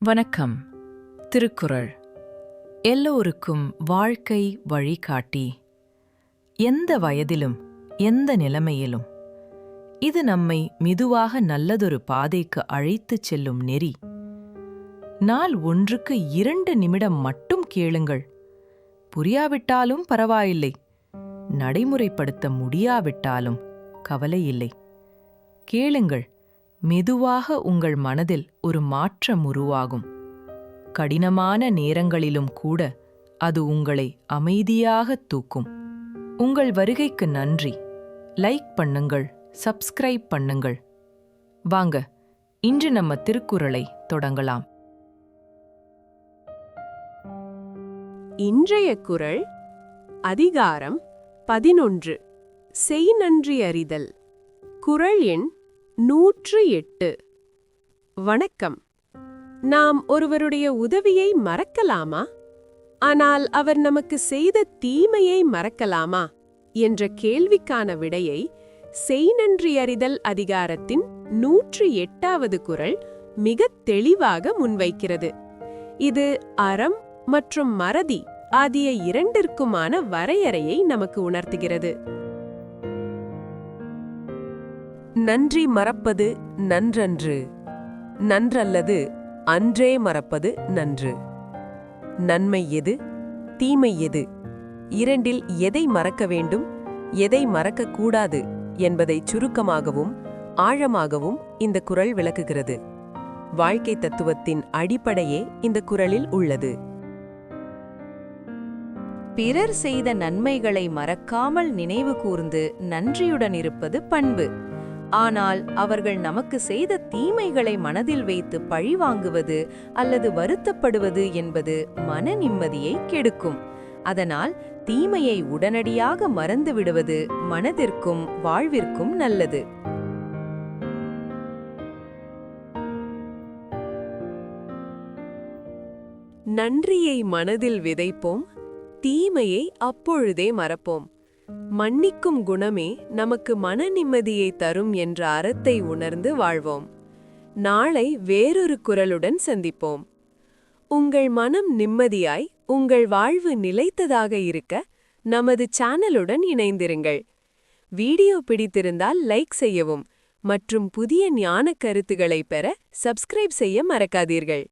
வணக்கம். திருக்குறள் எல்லோருக்கும் வாழ்க்கை வழிகாட்டி. எந்த வயதிலும் எந்த நிலைமையிலும் இது நம்மை மெதுவாக நல்லதொரு பாதைக்கு அழைத்துச் செல்லும் நெறி. நாள் ஒன்றுக்கு 2 நிமிடம் மட்டும் கேளுங்கள். புரியாவிட்டாலும் பரவாயில்லை, நடைமுறைப்படுத்த முடியாவிட்டாலும் கவலையில்லை. கேளுங்கள், மெதுவாக உங்கள் மனதில் ஒரு மாற்றம் உருவாகும். கடினமான நேரங்களிலும் கூட அது உங்களை அமைதியாகத் தூக்கும். உங்கள் வருகைக்கு நன்றி. லைக் பண்ணுங்கள், சப்ஸ்கிரைப் பண்ணுங்கள். வாங்க, இன்று நம்ம திருக்குறளை தொடங்கலாம். இன்றைய குறள் அதிகாரம் 11, செய் நன்றி அறிதல். குறள் எண் 108. வணக்கம். நாம் ஒருவருடைய உதவியை மறக்கலாமா? ஆனால் அவர் நமக்கு செய்த தீமையை மறக்கலாமா என்ற கேள்விக்கான விடையை செய் நன்றி அறிதல் அதிகாரத்தின் 108வது குறள் மிகத் தெளிவாக முன்வைக்கிறது. இது அறம் மற்றும் மறதி ஆகிய இரண்டிற்குமான வரையறையை நமக்கு உணர்த்துகிறது. நன்றி மறப்பது நன்றன்று, நன்றல்லது அன்றே மறப்பது நன்று. நன்மை எது, தீமை எது, இரண்டில் எதை மறக்க வேண்டும், எதை மறக்கக்கூடாது என்பதை சுருக்கமாகவும் ஆழமாகவும் இந்த குறள் விளக்குகிறது. வாழ்க்கை தத்துவத்தின் அடிப்படையே இந்த குறளில் உள்ளது. பிறர் செய்த நன்மைகளை மறக்காமல் நினைவு கூர்ந்து நன்றியுடன் இருப்பது பண்பு. ஆனால் அவர்கள் நமக்கு செய்த தீமைகளை மனதில் வைத்து பழிவாங்குவது அல்லது வருத்தப்படுவது என்பது மன நிம்மதியை கெடுக்கும். அதனால் தீமையை உடனடியாக மறந்து விடுவது மனதிற்கும் வாழ்விற்கும் நல்லது. நன்றியை மனதில் விதைப்போம், தீமையை அப்பொழுதே மறப்போம். மன்னிக்கும் குணமே நமக்கு மன நிம்மதியை தரும் என்ற அறத்தை உணர்ந்து வாழ்வோம். நாளை வேறொரு குறளுடன் சந்திப்போம். உங்கள் மனம் நிம்மதியாய், உங்கள் வாழ்வு நிலைத்ததாக இருக்க நமது சேனலுடன் இணைந்திருங்கள். வீடியோ பிடித்திருந்தால் லைக் செய்யவும் மற்றும் புதிய ஞான கருத்துக்களை பெற சப்ஸ்கிரைப் செய்ய மறக்காதீர்கள்.